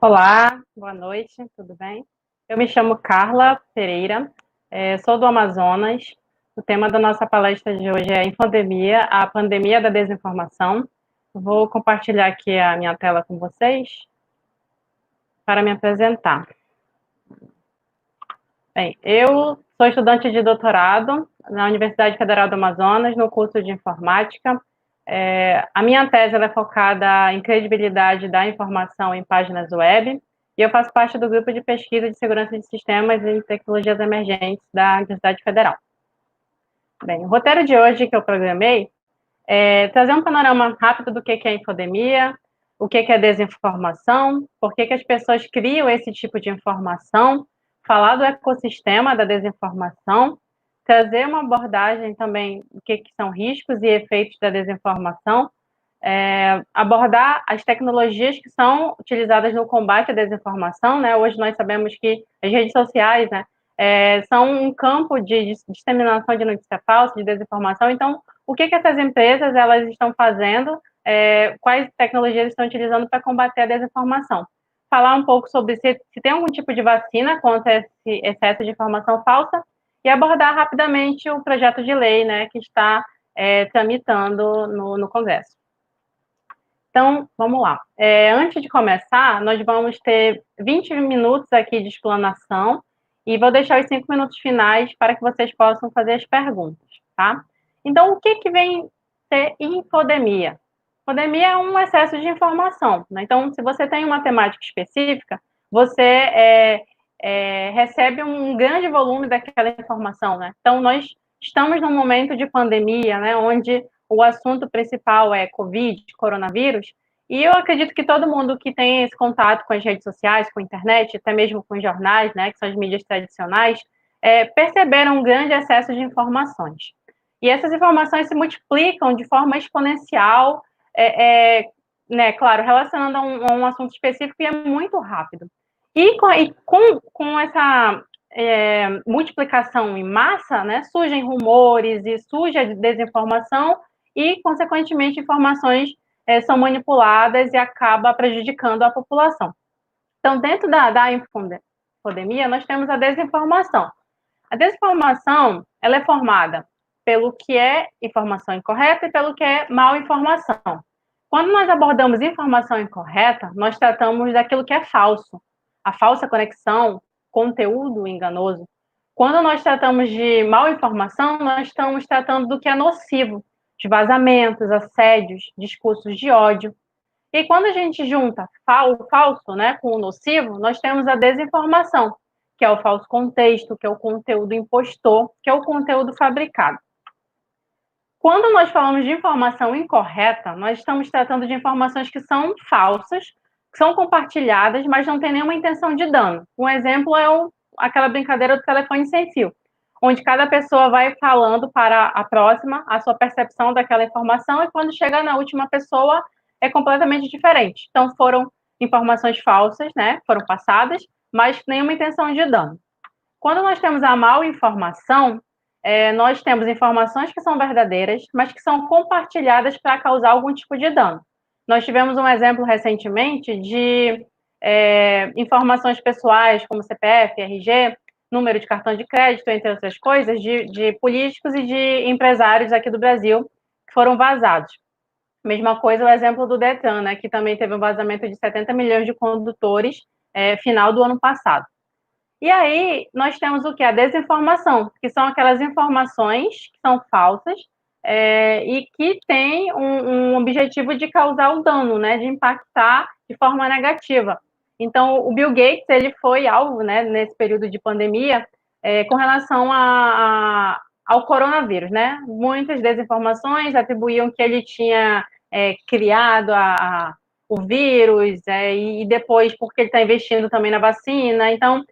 Olá, boa noite, tudo bem? Eu me chamo Carla Pereira, sou do Amazonas. O tema da nossa palestra de hoje é Infodemia, a pandemia da desinformação. Vou compartilhar aqui a minha tela com vocês para me apresentar. Bem, eu sou estudante de doutorado na Universidade Federal do Amazonas, no curso de Informática. A minha tese é focada em credibilidade da informação em páginas web, e eu faço parte do grupo de pesquisa de segurança de sistemas e tecnologias emergentes da Universidade Federal. Bem, o roteiro de hoje que eu programei é trazer um panorama rápido do que é infodemia, o que é desinformação, por que as pessoas criam esse tipo de informação, falar do ecossistema da desinformação, trazer uma abordagem também do que são riscos e efeitos da desinformação, abordar as tecnologias que são utilizadas no combate à desinformação, né? Hoje nós sabemos que as redes sociais, né, são um campo de disseminação de notícia falsa, de desinformação. Então, o que essas empresas elas estão fazendo, quais tecnologias estão utilizando para combater a desinformação? Falar um pouco sobre se tem algum tipo de vacina contra esse excesso de informação falsa e abordar rapidamente o projeto de lei, né, que está tramitando no Congresso. Então, vamos lá. Antes de começar, nós vamos ter 20 minutos aqui de explanação e vou deixar os 5 minutos finais para que vocês possam fazer as perguntas, tá? Então, o que vem ser infodemia? Infodemia é um excesso de informação, né? Então, se você tem uma temática específica, você recebe um grande volume daquela informação, né? Então, nós estamos num momento de pandemia, né, onde o assunto principal é Covid, coronavírus, e eu acredito que todo mundo que tem esse contato com as redes sociais, com a internet, até mesmo com os jornais, né, que são as mídias tradicionais, perceberam um grande excesso de informações. E essas informações se multiplicam de forma exponencial, né, claro, relacionando a um assunto específico, e é muito rápido. E com essa multiplicação em massa, né, surgem rumores e surge a desinformação e, consequentemente, informações são manipuladas e acaba prejudicando a população. Então, dentro da infodemia, nós temos a desinformação. A desinformação, ela é formada pelo que é informação incorreta e pelo que é mal informação. Quando nós abordamos informação incorreta, nós tratamos daquilo que é falso, a falsa conexão, conteúdo enganoso. Quando nós tratamos de mal informação, nós estamos tratando do que é nocivo, de vazamentos, assédios, discursos de ódio. E quando a gente junta o falso, né, com o nocivo, nós temos a desinformação, que é o falso contexto, que é o conteúdo impostor, que é o conteúdo fabricado. Quando nós falamos de informação incorreta, nós estamos tratando de informações que são falsas, que são compartilhadas, mas não tem nenhuma intenção de dano. Um exemplo é aquela brincadeira do telefone sem fio, onde cada pessoa vai falando para a próxima a sua percepção daquela informação, e quando chega na última pessoa é completamente diferente. Então foram informações falsas, né? Foram passadas, mas nenhuma intenção de dano. Quando nós temos a mal informação, nós temos informações que são verdadeiras, mas que são compartilhadas para causar algum tipo de dano. Nós tivemos um exemplo recentemente de informações pessoais, como CPF, RG, número de cartão de crédito, entre outras coisas, de políticos e de empresários aqui do Brasil que foram vazados. Mesma coisa o exemplo do Detran, né, que também teve um vazamento de 70 milhões de condutores final do ano passado. E aí, nós temos o que? A desinformação, que são aquelas informações que são falsas e que têm um objetivo de causar o dano, né? De impactar de forma negativa. Então, o Bill Gates, ele foi alvo, né, nesse período de pandemia, com relação ao coronavírus, né? Muitas desinformações atribuíam que ele tinha criado o vírus, e depois porque ele está investindo também na vacina. Então,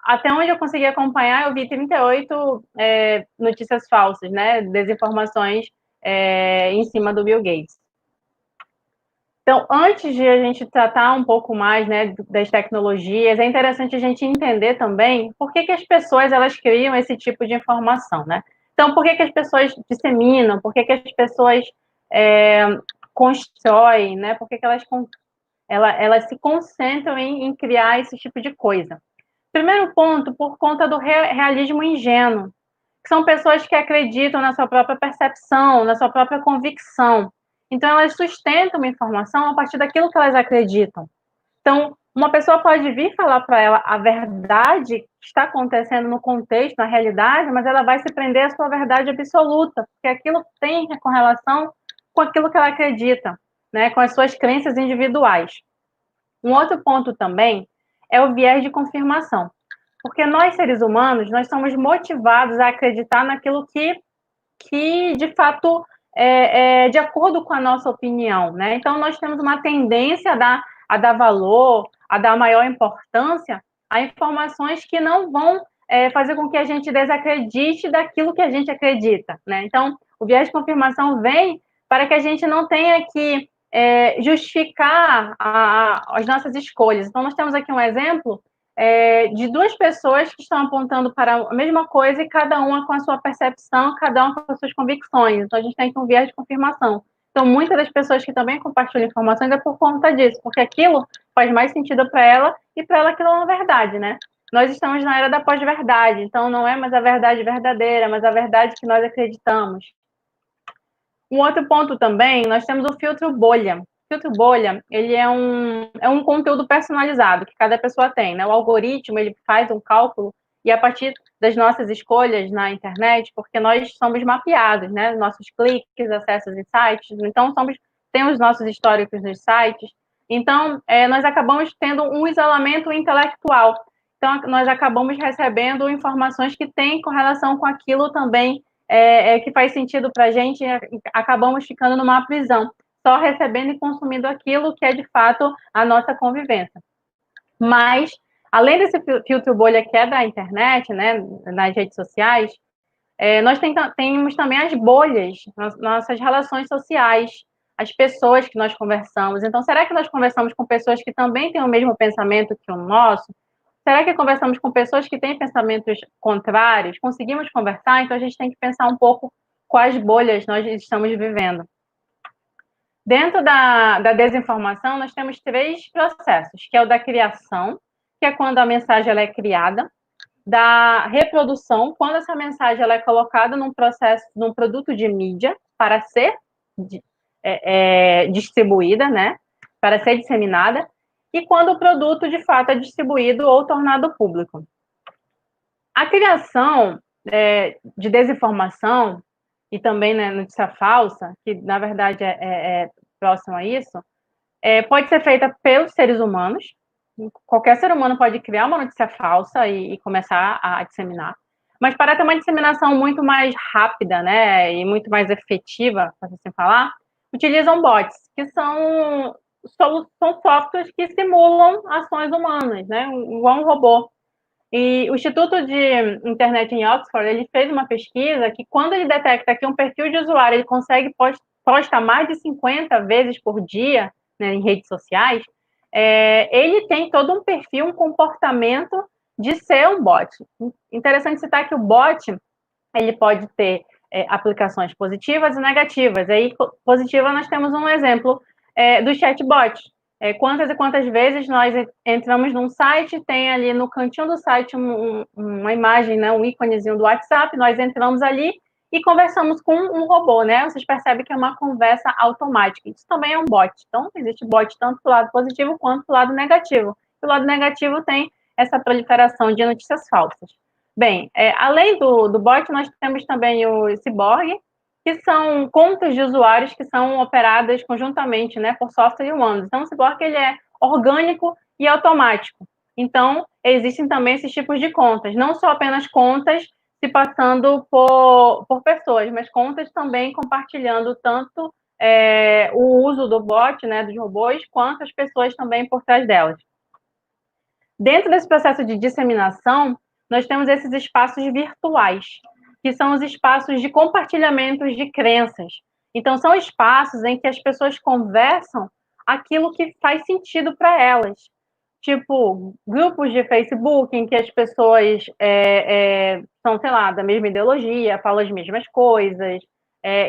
até onde eu consegui acompanhar, eu vi 38 notícias falsas, né, desinformações em cima do Bill Gates. Então, antes de a gente tratar um pouco mais, né, das tecnologias, é interessante a gente entender também por que as pessoas elas criam esse tipo de informação, né? Então, por que as pessoas disseminam, por que as pessoas constroem, né? Por que elas elas se concentram em criar esse tipo de coisa. Primeiro ponto, por conta do realismo ingênuo, que são pessoas que acreditam na sua própria percepção, na sua própria convicção. Então, elas sustentam uma informação a partir daquilo que elas acreditam. Então, uma pessoa pode vir falar para ela a verdade que está acontecendo no contexto, na realidade, mas ela vai se prender à sua verdade absoluta, porque aquilo tem correlação com aquilo que ela acredita, né, com as suas crenças individuais. Um outro ponto também é o viés de confirmação, porque nós, seres humanos, nós somos motivados a acreditar naquilo que de fato, é de acordo com a nossa opinião, né? Então, nós temos uma tendência a dar valor, a dar maior importância a informações que não vão fazer com que a gente desacredite daquilo que a gente acredita, né? Então, o viés de confirmação vem para que a gente não tenha que justificar as nossas escolhas. Então, nós temos aqui um exemplo de duas pessoas que estão apontando para a mesma coisa e cada uma com a sua percepção, cada uma com as suas convicções. Então, a gente tem um viés de confirmação. Então, muitas das pessoas que também compartilham informações é por conta disso, porque aquilo faz mais sentido para ela e para ela aquilo é uma verdade, né? Nós estamos na era da pós-verdade, então não é mais a verdade verdadeira, mas a verdade que nós acreditamos. Um outro ponto também, nós temos o filtro bolha. O filtro bolha, ele é um conteúdo personalizado que cada pessoa tem, né? O algoritmo, ele faz um cálculo e a partir das nossas escolhas na internet, porque nós somos mapeados, né? Nossos cliques, acessos em sites, então temos nossos históricos nos sites, então nós acabamos tendo um isolamento intelectual. Então, nós acabamos recebendo informações que têm correlação com aquilo também que faz sentido para a gente, acabamos ficando numa prisão, só recebendo e consumindo aquilo que é de fato a nossa convivência. Mas, além desse filtro bolha que é da internet, né, nas redes sociais, nós temos também as bolhas, nossas relações sociais, as pessoas que nós conversamos. Então, será que nós conversamos com pessoas que também têm o mesmo pensamento que o nosso? Será que conversamos com pessoas que têm pensamentos contrários? Conseguimos conversar? Então, a gente tem que pensar um pouco quais bolhas nós estamos vivendo. Dentro da desinformação, nós temos três processos, que é o da criação, que é quando a mensagem ela é criada, da reprodução, quando essa mensagem ela é colocada num processo, num produto de mídia para ser distribuída, né? Para ser disseminada, e quando o produto, de fato, é distribuído ou tornado público. A criação de desinformação e também, né, notícia falsa, que, na verdade, é próximo a isso, pode ser feita pelos seres humanos. Qualquer ser humano pode criar uma notícia falsa e começar a disseminar. Mas para ter uma disseminação muito mais rápida, né, e muito mais efetiva, para assim falar, utilizam bots, que são softwares que simulam ações humanas, né, igual um robô. E o Instituto de Internet em Oxford, ele fez uma pesquisa que quando ele detecta que um perfil de usuário ele consegue postar mais de 50 vezes por dia, né, em redes sociais, ele tem todo um perfil, um comportamento de ser um bot. Interessante citar que o bot, ele pode ter aplicações positivas e negativas. Aí, positiva, nós temos um exemplo do chatbot. Quantas e quantas vezes nós entramos num site, tem ali no cantinho do site uma imagem, né, um íconezinho do WhatsApp, nós entramos ali e conversamos com um robô, né? Vocês percebem que é uma conversa automática. Isso também é um bot. Então, existe bot tanto do lado positivo quanto do lado negativo. Do lado negativo tem essa proliferação de notícias falsas. Bem, além do bot, nós temos também o Cyborg, que são contas de usuários que são operadas conjuntamente, né, por software humanos. Então, o Cyborg ele é orgânico e automático. Então, existem também esses tipos de contas, não só apenas contas se passando por pessoas, mas contas também compartilhando tanto o uso do bot, né, dos robôs, quanto as pessoas também por trás delas. Dentro desse processo de disseminação, nós temos esses espaços virtuais, que são os espaços de compartilhamentos de crenças. Então, são espaços em que as pessoas conversam aquilo que faz sentido para elas. Tipo, grupos de Facebook em que as pessoas são, sei lá, da mesma ideologia, falam as mesmas coisas,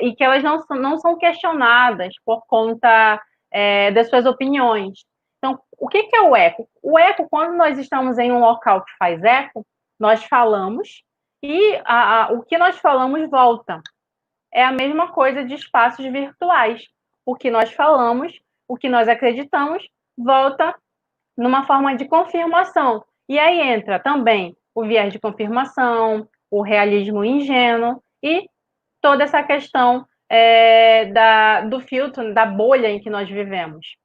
e que elas não são questionadas por conta das suas opiniões. Então, o que é o eco? O eco, quando nós estamos em um local que faz eco, nós falamos e o que nós falamos volta. É a mesma coisa de espaços virtuais. O que nós falamos, o que nós acreditamos, volta numa forma de confirmação. E aí entra também o viés de confirmação, o realismo ingênuo e toda essa questão do filtro, da bolha em que nós vivemos.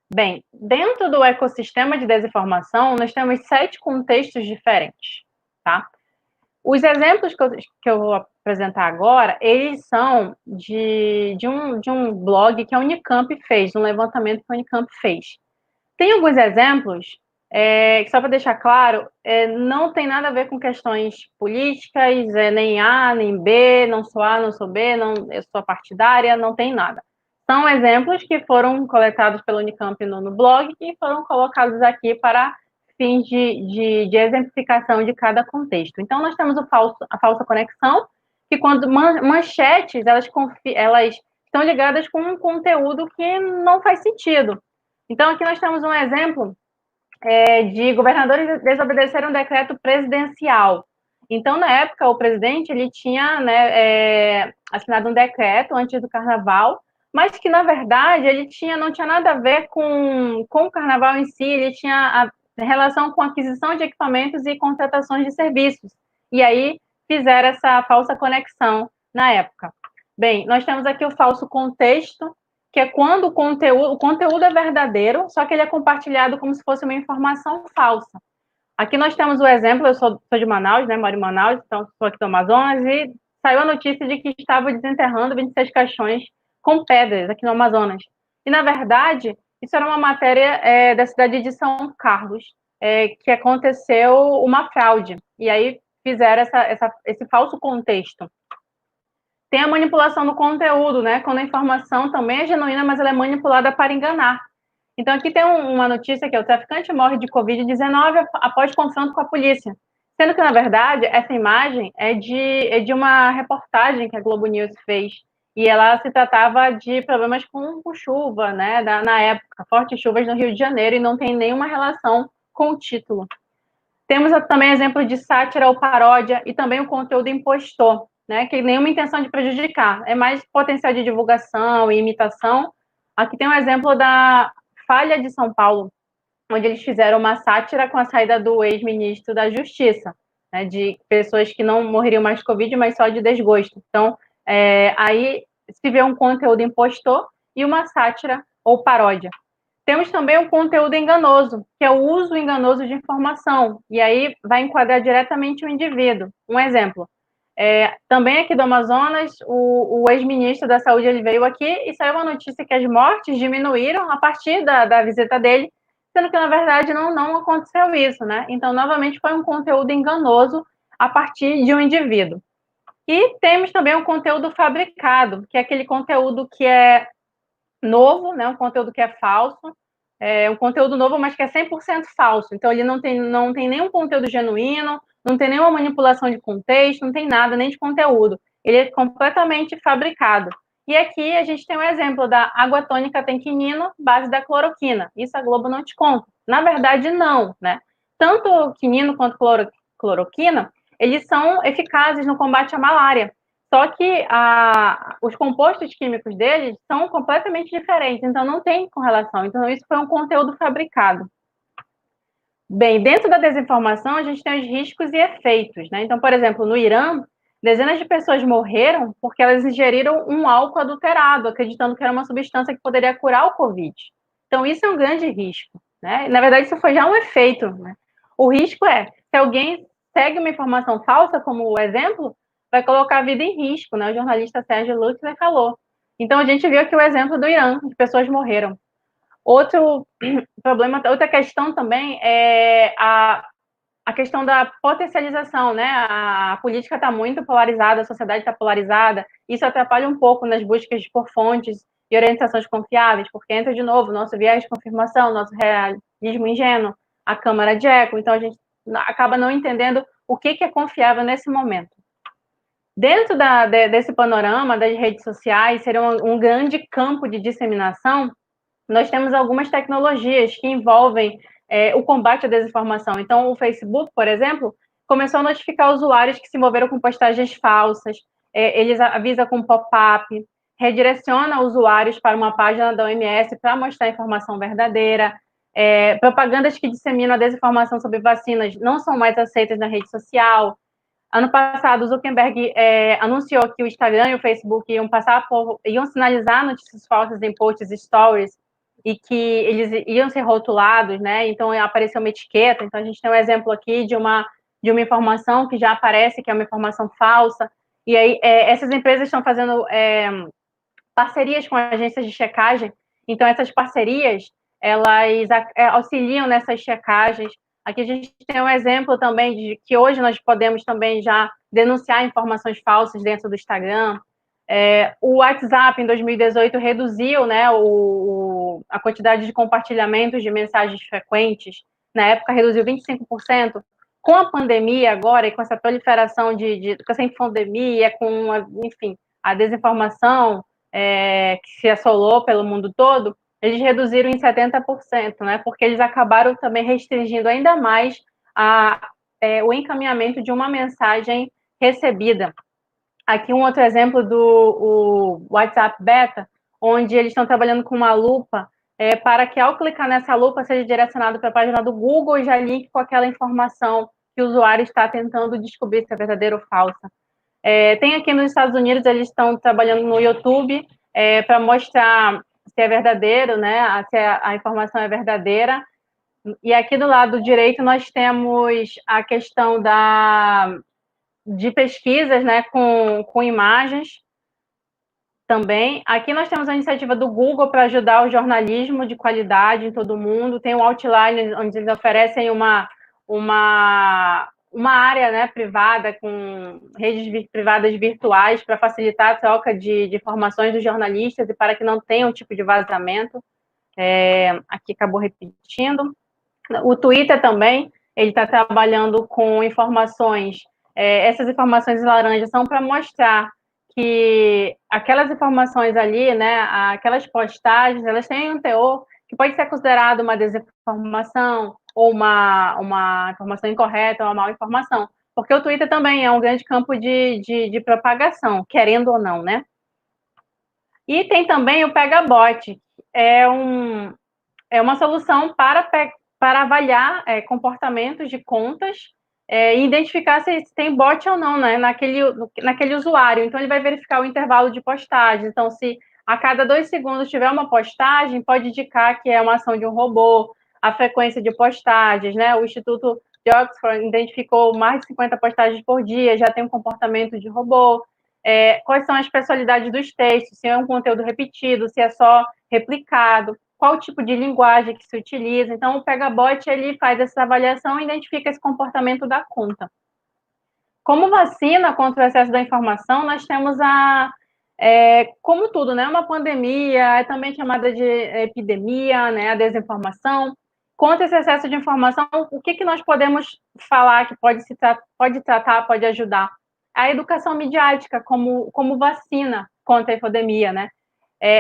Bem, dentro do ecossistema de desinformação, nós temos 7 contextos diferentes, tá? Os exemplos que eu vou apresentar agora, eles são de um blog que a Unicamp fez, um levantamento que a Unicamp fez. Tem alguns exemplos, que só para deixar claro, não tem nada a ver com questões políticas, nem A, nem B, não sou A, não sou B, não, eu sou partidária, não tem nada. São exemplos que foram coletados pela Unicamp no blog e foram colocados aqui para fins de exemplificação de cada contexto. Então, nós temos a falsa conexão, que quando manchetes, elas estão ligadas com um conteúdo que não faz sentido. Então, aqui nós temos um exemplo de governadores desobedeceram um decreto presidencial. Então, na época, o presidente ele tinha assinado um decreto antes do carnaval, mas que, na verdade, não tinha nada a ver com o carnaval em si, ele tinha relação com aquisição de equipamentos e contratações de serviços. E aí fizeram essa falsa conexão na época. Bem, nós temos aqui o falso contexto, que é quando o conteúdo é verdadeiro, só que ele é compartilhado como se fosse uma informação falsa. Aqui nós temos o exemplo, eu sou de Manaus, né, moro em Manaus, então sou aqui do Amazonas, e saiu a notícia de que estava desenterrando 26 caixões com pedras aqui no Amazonas. E, na verdade, isso era uma matéria da cidade de São Carlos, que aconteceu uma fraude. E aí fizeram esse falso contexto. Tem a manipulação do conteúdo, né? Quando a informação também é genuína, mas ela é manipulada para enganar. Então, aqui tem uma notícia que é o traficante morre de Covid-19 após confronto com a polícia. Sendo que, na verdade, essa imagem é de uma reportagem que a Globo News fez. E ela se tratava de problemas com chuva, né? Na época, fortes chuvas no Rio de Janeiro, e não tem nenhuma relação com o título. Temos também exemplo de sátira ou paródia e também o conteúdo impostor, né? Que nenhuma intenção de prejudicar, é mais potencial de divulgação e imitação. Aqui tem um exemplo da Falha de São Paulo, onde eles fizeram uma sátira com a saída do ex-ministro da Justiça, né? De pessoas que não morreriam mais de Covid, mas só de desgosto. Então, aí se vê um conteúdo impostor e uma sátira ou paródia. Temos também o conteúdo enganoso, que é o uso enganoso de informação, e aí vai enquadrar diretamente o indivíduo. Um exemplo, também aqui do Amazonas, o ex-ministro da Saúde ele veio aqui e saiu uma notícia que as mortes diminuíram a partir da visita dele, sendo que, na verdade, não aconteceu isso, né? Então, novamente, foi um conteúdo enganoso a partir de um indivíduo. E temos também o conteúdo fabricado, que é aquele conteúdo que é novo, né? Um conteúdo que é falso, um conteúdo novo, mas que é 100% falso. Então, ele não tem nenhum conteúdo genuíno, não tem nenhuma manipulação de contexto, não tem nada, nem de conteúdo. Ele é completamente fabricado. E aqui a gente tem um exemplo da água tônica tem quinino, base da cloroquina. Isso a Globo não te conta. Na verdade, não, né? Tanto o quinino quanto cloroquina, eles são eficazes no combate à malária. Só que os compostos químicos deles são completamente diferentes, então não tem correlação. Então, isso foi um conteúdo fabricado. Bem, dentro da desinformação, a gente tem os riscos e efeitos, né? Então, por exemplo, no Irã, dezenas de pessoas morreram porque elas ingeriram um álcool adulterado, acreditando que era uma substância que poderia curar o Covid. Então, isso é um grande risco, né? Na verdade, isso foi já um efeito, né? O risco é, se alguém segue uma informação falsa, como o exemplo, vai colocar a vida em risco, né? O jornalista Sérgio Lutzler falou. Então, a gente viu aqui o exemplo do Irã, de pessoas morreram. Outro problema, outra questão também é a questão da potencialização, né? A política está muito polarizada, a sociedade está polarizada, isso atrapalha um pouco nas buscas por fontes e orientações confiáveis, porque entra de novo nosso viés de confirmação, nosso realismo ingênuo, a câmara de eco, então a gente acaba não entendendo o que é confiável nesse momento. Dentro desse panorama das redes sociais, seria um grande campo de disseminação, nós temos algumas tecnologias que envolvem o combate à desinformação. Então, o Facebook, por exemplo, começou a notificar usuários que se envolveram com postagens falsas, eles avisam com pop-up, redireciona usuários para uma página da OMS para mostrar informação verdadeira, propagandas que disseminam a desinformação sobre vacinas não são mais aceitas na rede social. Ano passado, o Zuckerberg anunciou que o Instagram e o Facebook iam sinalizar notícias falsas em posts e stories e que eles iam ser rotulados, né? Então, apareceu uma etiqueta. Então, a gente tem um exemplo aqui de uma informação que já aparece que é uma informação falsa. E aí, essas empresas estão fazendo parcerias com agências de checagem. Então, essas parcerias, elas auxiliam nessas checagens. Aqui a gente tem um exemplo também de que hoje nós podemos também já denunciar informações falsas dentro do Instagram. O WhatsApp, em 2018, reduziu, né, a quantidade de compartilhamentos de mensagens frequentes. Na época, reduziu 25%. Com a pandemia agora, e com essa proliferação com essa infodemia, enfim, a desinformação, que se assolou pelo mundo todo, eles reduziram em 70%, né? Porque eles acabaram também restringindo ainda mais o encaminhamento de uma mensagem recebida. Aqui um outro exemplo do WhatsApp Beta, onde eles estão trabalhando com uma lupa para que, ao clicar nessa lupa, seja direcionado para a página do Google e já link com aquela informação que o usuário está tentando descobrir se é verdadeira ou falsa. Tem aqui nos Estados Unidos, eles estão trabalhando no YouTube para mostrar se é verdadeiro, né, se a informação é verdadeira. E aqui do lado direito nós temos a questão de pesquisas, né, com imagens também. Aqui nós temos a iniciativa do Google para ajudar o jornalismo de qualidade em todo o mundo. Tem o Outline, onde eles oferecem uma área, né, privada, com redes privadas virtuais para facilitar a troca de informações dos jornalistas e para que não tenha um tipo de vazamento. Aqui acabou repetindo. O Twitter também, ele está trabalhando com informações. Essas informações em laranja são para mostrar que aquelas informações ali, né, aquelas postagens, elas têm um teor que pode ser considerado uma desinformação ou uma informação incorreta ou uma mal informação, porque o Twitter também é um grande campo de propagação, querendo ou não, né? E tem também o Pegabot, é, um, é uma solução para avaliar comportamentos de contas e identificar se tem bot ou não, né, naquele usuário. Então, ele vai verificar o intervalo de postagem. Então, se a cada 2 segundos tiver uma postagem, pode indicar que é uma ação de um robô, a frequência de postagens, né? O Instituto de Oxford identificou mais de 50 postagens por dia, já tem um comportamento de robô. Quais são as personalidades dos textos, se é um conteúdo repetido, se é só replicado, qual o tipo de linguagem que se utiliza. Então, o Pegabot, ele faz essa avaliação e identifica esse comportamento da conta. Como vacina contra o excesso da informação, nós temos como tudo, né, uma pandemia, é também chamada de epidemia, né, a desinformação. Contra esse excesso de informação, o que nós podemos falar que pode tratar, pode ajudar? A educação midiática como vacina contra a infodemia, né?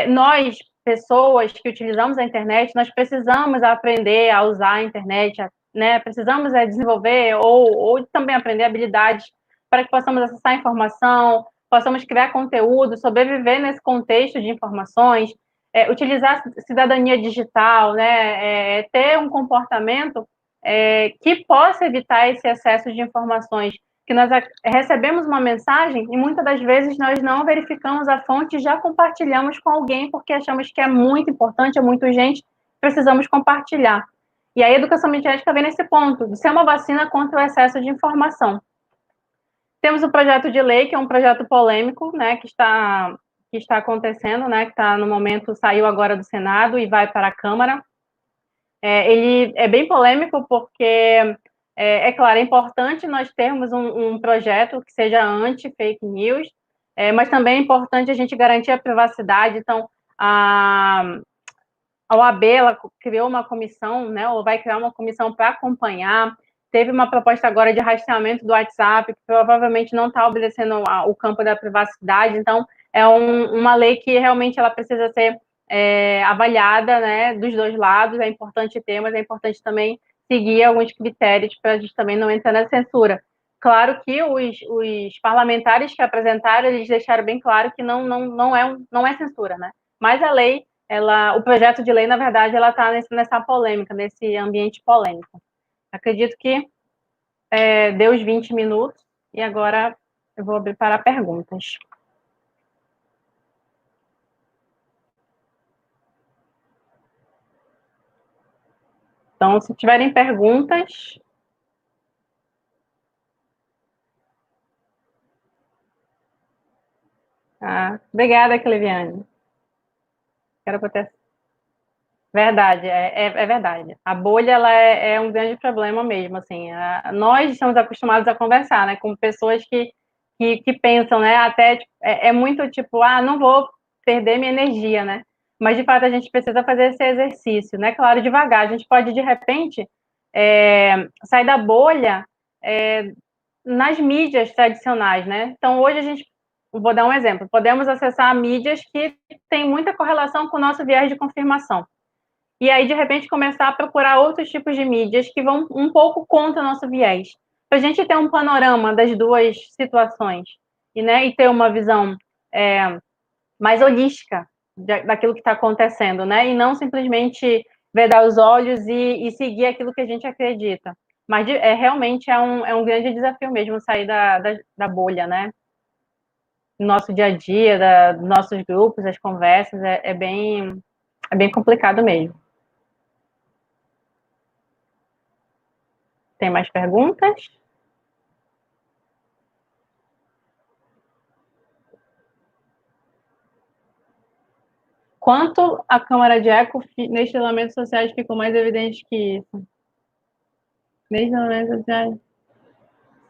Nós, pessoas que utilizamos a internet, nós precisamos aprender a usar a internet, né? Precisamos desenvolver ou também aprender habilidades para que possamos acessar informação, possamos criar conteúdo, sobreviver nesse contexto de informações, utilizar a cidadania digital, né? Ter um comportamento que possa evitar esse excesso de informações, que nós recebemos uma mensagem e muitas das vezes nós não verificamos a fonte e já compartilhamos com alguém porque achamos que é muito importante, é muito urgente, precisamos compartilhar. E a educação midiática vem nesse ponto, de ser uma vacina contra o excesso de informação. Temos o projeto de lei, que é um projeto polêmico, né, que está acontecendo, né, que está no momento, saiu agora do Senado e vai para a Câmara. Ele é bem polêmico porque, claro, é importante nós termos um projeto que seja anti-fake news, mas também é importante a gente garantir a privacidade. Então, a OAB, ela criou uma comissão, né, ou vai criar uma comissão para acompanhar. Teve uma proposta agora de rastreamento do WhatsApp, que provavelmente não está obedecendo o campo da privacidade. Então, é uma lei que realmente ela precisa ser avaliada, né, dos dois lados. É importante ter, mas é importante também seguir alguns critérios para a gente também não entrar na censura. Claro que os parlamentares que apresentaram, eles deixaram bem claro que não é censura, né? Mas a lei, o projeto de lei, na verdade, ela está nessa polêmica, nesse ambiente polêmico. Acredito que deu os 20 minutos e agora eu vou abrir para perguntas. Então, se tiverem perguntas... Obrigada, Cleviane. Quero poder... Verdade, é verdade. A bolha, ela é um grande problema mesmo, assim. Nós estamos acostumados a conversar, né, com pessoas que pensam, né, até tipo, muito tipo, não vou perder minha energia, né? Mas, de fato, a gente precisa fazer esse exercício, né? Claro, devagar. A gente pode, de repente, sair da bolha nas mídias tradicionais, né? Então, hoje a gente, vou dar um exemplo, podemos acessar mídias que têm muita correlação com o nosso viés de confirmação. E aí, de repente, começar a procurar outros tipos de mídias que vão um pouco contra o nosso viés. Para a gente ter um panorama das duas situações e ter uma visão mais holística daquilo que está acontecendo, né? E não simplesmente vedar os olhos e seguir aquilo que a gente acredita. Mas realmente é um grande desafio mesmo sair da bolha, né? No nosso dia a dia, dos nossos grupos, as conversas, é bem complicado mesmo. Tem mais perguntas? Quanto a câmara de eco nestes elementos sociais ficou mais evidente que isso? Nestes elementos sociais?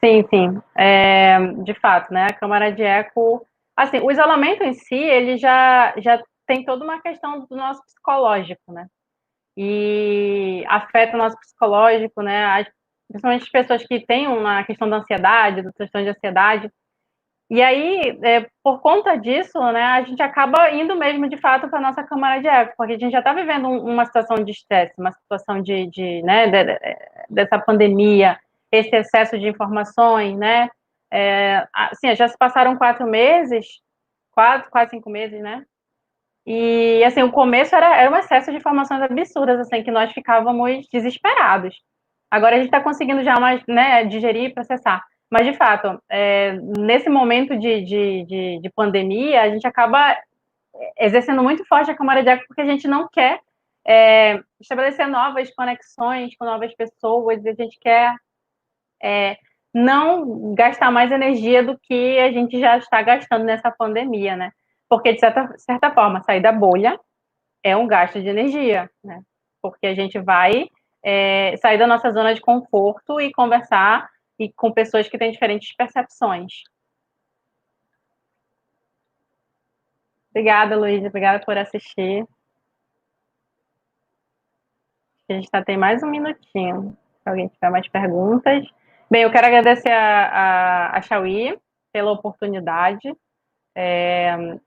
Sim, sim. De fato, né? A câmara de eco... Assim, o isolamento em si, ele já tem toda uma questão do nosso psicológico, né? E afeta o nosso psicológico, né? Principalmente as pessoas que têm uma questão da ansiedade, do transtorno de ansiedade. E aí, por conta disso, né, a gente acaba indo mesmo, de fato, para a nossa câmara de eco, porque a gente já está vivendo uma situação de estresse, uma situação né, dessa pandemia, esse excesso de informações, né? Assim, já se passaram 4 meses, quase 5 meses, né? E, assim, o começo era um excesso de informações absurdas, assim, que nós ficávamos desesperados. Agora a gente está conseguindo já mais, né, digerir e processar. Mas, de fato, nesse momento de pandemia, a gente acaba exercendo muito forte a camada de eco porque a gente não quer estabelecer novas conexões com novas pessoas, a gente quer não gastar mais energia do que a gente já está gastando nessa pandemia, né? Porque, de certa forma, sair da bolha é um gasto de energia, né? Porque a gente vai sair da nossa zona de conforto e conversar com pessoas que têm diferentes percepções. Obrigada, Luísa. Obrigada por assistir. A gente tem mais um minutinho. Se alguém tiver mais perguntas. Bem, eu quero agradecer a Chauí pela oportunidade.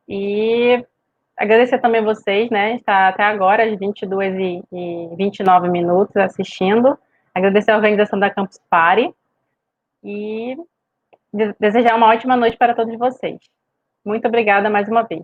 E agradecer também vocês, né? Está até agora, às 22h29 minutos, assistindo. Agradecer a organização da Campus Party. E desejar uma ótima noite para todos vocês. Muito obrigada mais uma vez.